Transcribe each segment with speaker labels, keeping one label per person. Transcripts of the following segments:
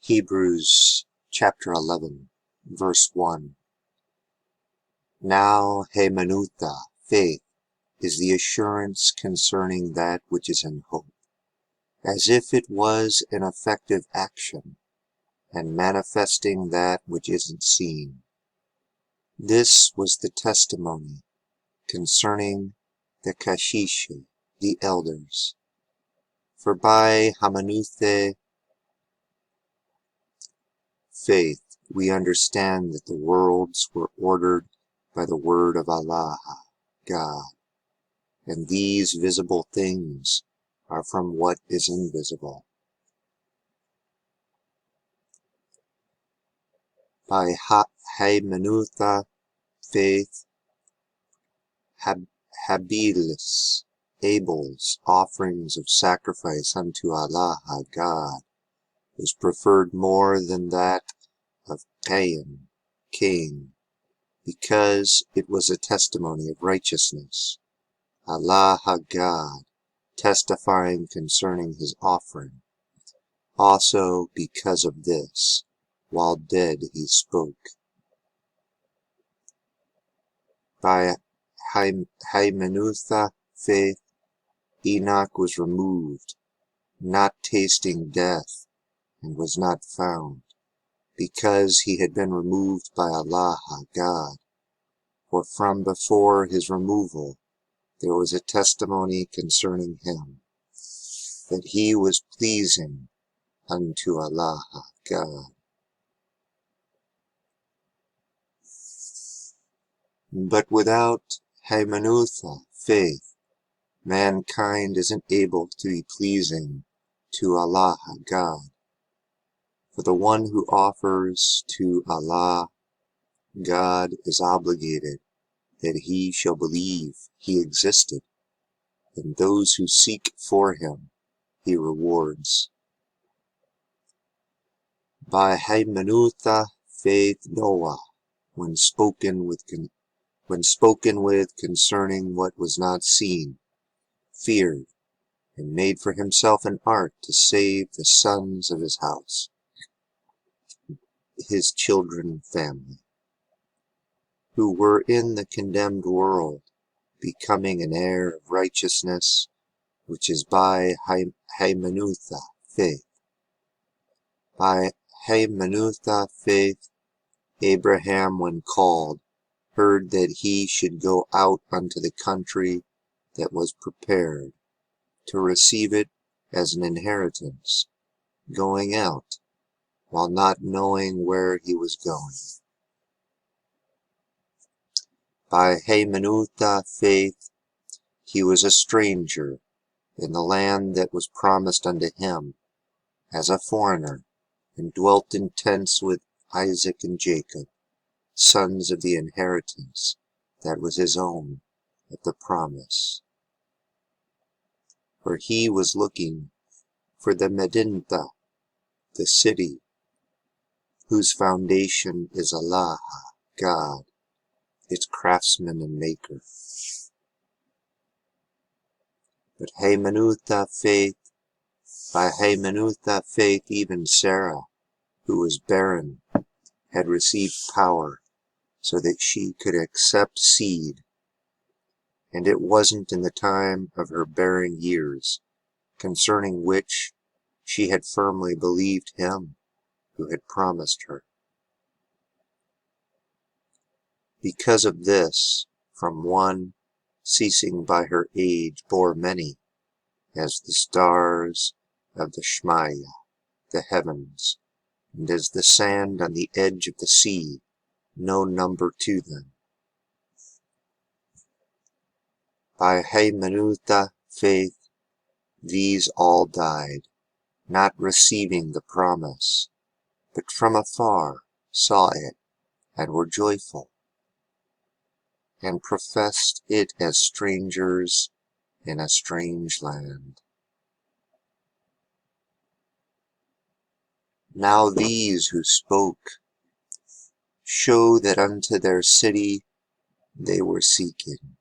Speaker 1: Hebrews chapter 11, verse 1. Now Hemanutha, faith, is the assurance concerning that which is in hope, as if it was an effective action, and manifesting that which isn't seen. This was the testimony concerning the Kashishi, the elders. For by Hemanutha, faith, we understand that the worlds were ordered by the word of Allah, God, and these visible things are from what is invisible. By Hemanutha, faith, Abel's offerings of sacrifice unto Allah, God, was preferred more than that of Cain, because it was a testimony of righteousness. Allah, God, testifying concerning his offering. Also because of this, while dead he spoke. By Hemanutha, faith, Enoch was removed, not tasting death, and was not found, because he had been removed by Allah, God. For from before his removal there was a testimony concerning him, that he was pleasing unto Allah, God. But without Hemanutha, faith, mankind isn't able to be pleasing to Allah, God. For the one who offers to Allah, God, is obligated that he shall believe he existed, and those who seek for him he rewards. By Hemanutha, faith, Noah, when spoken with concerning what was not seen, feared, and made for himself an ark to save the sons of his house, his children, family, who were in the condemned world, becoming an heir of righteousness, which is by Hemanutha, faith. By Hemanutha, faith, Abraham, when called, heard that he should go out unto the country that was prepared, to receive it as an inheritance, going out, while not knowing where he was going. By Hemanutha, faith, he was a stranger in the land that was promised unto him, as a foreigner, and dwelt in tents with Isaac and Jacob, sons of the inheritance that was his own at the promise. For he was looking for the Medinah, the city, whose foundation is Allah, God, its craftsman and maker. But Hemanutha, faith, by Hemanutha, faith, even Sarah, who was barren, had received power, so that she could accept seed, and it wasn't in the time of her bearing years, concerning which she had firmly believed him who had promised her. Because of this, from one ceasing by her age bore many, as the stars of the Shmaya, the heavens, and as the sand on the edge of the sea, no number to them. By Hemanutha, faith, these all died, not receiving the promise, but from afar saw it, and were joyful, and professed it as strangers in a strange land. Now these who spoke show that unto their city they were seeking.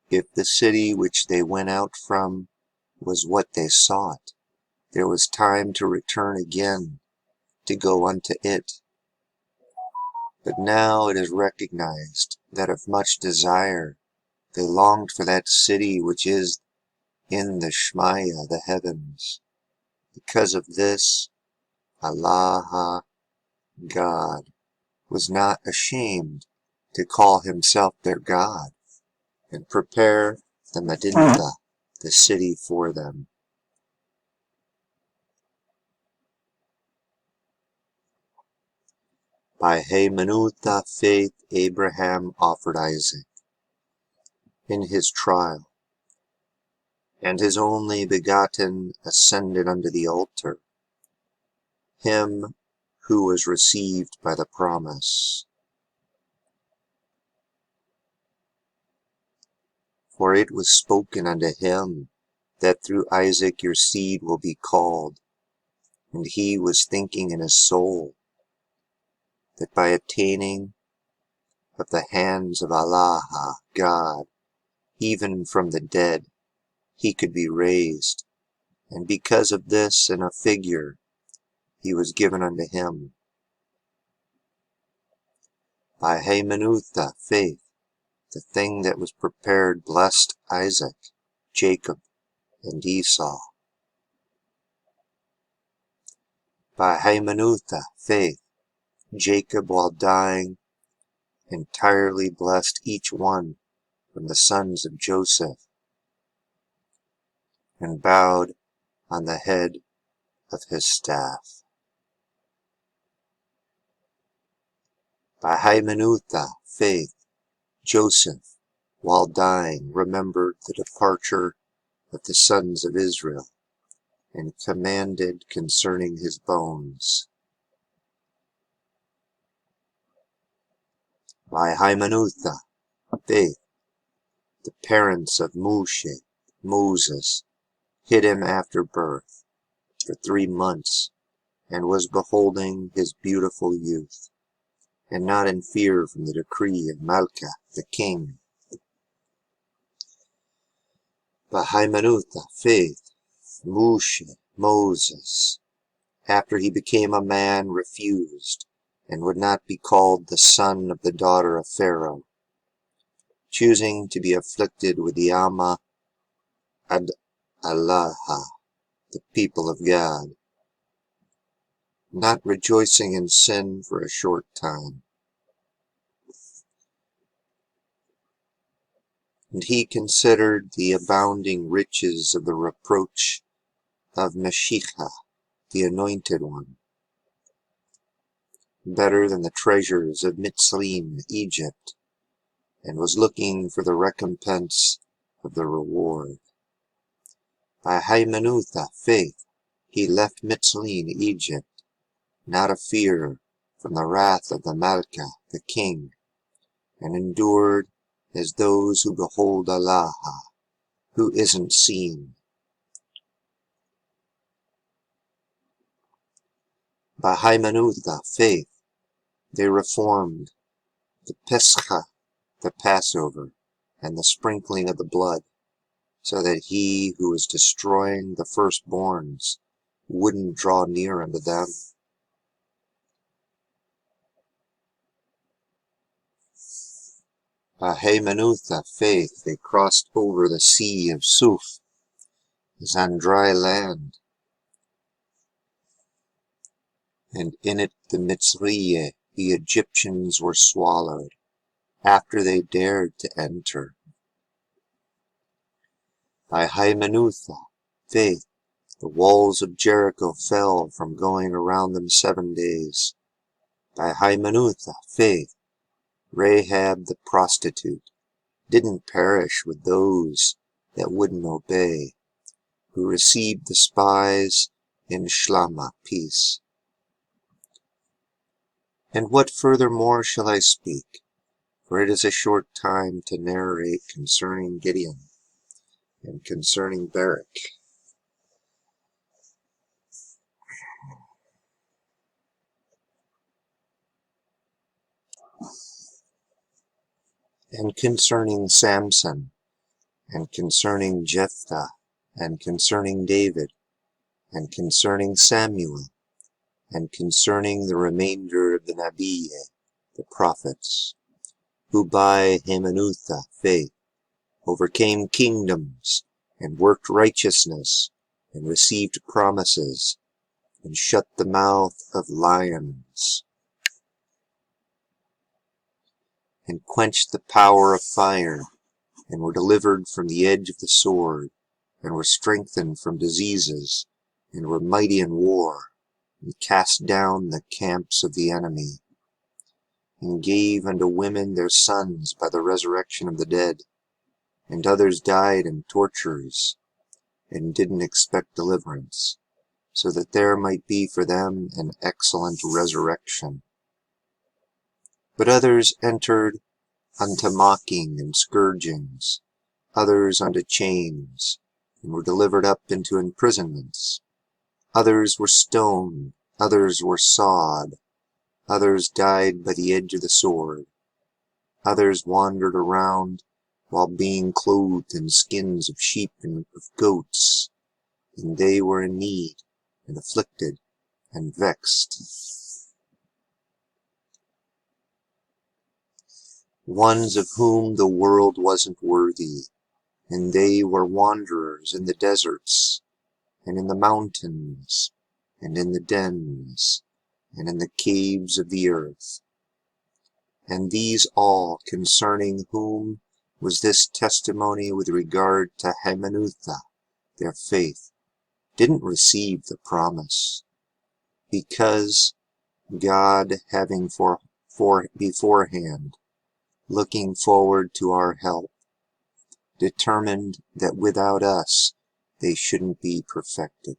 Speaker 1: If the city which they went out from was what they sought, there was time to return again, to go unto it. But now it is recognized that of much desire they longed for that city which is in the Shmaya, the heavens. Because of this, Allah, God, was not ashamed to call himself their God and prepare the Medinah, the city, for them. By Haymanutha faith Abraham offered Isaac in his trial, and his only begotten ascended unto the altar, him who was received by the promise. For it was spoken unto him that through Isaac your seed will be called, and he was thinking in his soul that by obtaining of the hands of Allah, God, even from the dead, he could be raised, and because of this in a figure he was given unto him. By Haymanutha faith, the thing that was prepared blessed Isaac, Jacob, and Esau. By Haymanutha faith, Jacob, while dying, entirely blessed each one from the sons of Joseph, and bowed on the head of his staff. By Haymanutha faith, Joseph, while dying, remembered the departure of the sons of Israel, and commanded concerning his bones. By Haymanutha faith, the parents of Moses, hid him after birth for 3 months, and was beholding his beautiful youth, and not in fear from the decree of Malka, the king. By Haymanutha faith, Moses, after he became a man, refused, and would not be called the son of the daughter of Pharaoh, choosing to be afflicted with the Amma ad Allah, the people of God, not rejoicing in sin for a short time. And he considered the abounding riches of the reproach of Meshicha, the Anointed One, better than the treasures of Mitzrayim, Egypt, and was looking for the recompense of the reward. By Haymanutha faith, he left Mitzrayim, Egypt, not a fear from the wrath of the Malka, the king, and endured as those who behold Allah, who isn't seen. By Haymanutha faith, they reformed the Pescha, the Passover, and the sprinkling of the blood, so that he who was destroying the firstborns wouldn't draw near unto them. By Haymanutha faith, they crossed over the sea of Suf, as on dry land, and in it the Mitzriye, the Egyptians, were swallowed, after they dared to enter. By Haymanutha faith, the walls of Jericho fell from going around them 7 days. By Haymanutha faith, Rahab the prostitute didn't perish with those that wouldn't obey, who received the spies in Shlama, peace. And what furthermore shall I speak? For it is a short time to narrate concerning Gideon and concerning Barak. And concerning Samson, and concerning Jephthah, and concerning David, and concerning Samuel, and concerning the remainder of the Nabiye, the prophets, who by Hamanuthah faith overcame kingdoms, and worked righteousness, and received promises, and shut the mouth of lions, and quenched the power of fire, and were delivered from the edge of the sword, and were strengthened from diseases, and were mighty in war, and cast down the camps of the enemy, and gave unto women their sons by the resurrection of the dead, and others died in tortures, and didn't expect deliverance, so that there might be for them an excellent resurrection. But others entered unto mocking and scourgings, others unto chains, and were delivered up into imprisonments. Others were stoned, others were sawed, others died by the edge of the sword, others wandered around while being clothed in skins of sheep and of goats, and they were in need, and afflicted, and vexed. Ones of whom the world wasn't worthy, and they were wanderers in the deserts, and in the mountains, and in the dens, and in the caves of the earth. And these all, concerning whom was this testimony with regard to Hamanuthah, their faith, didn't receive the promise, because God, having beforehand, looking forward to our help, determined that without us they shouldn't be perfected.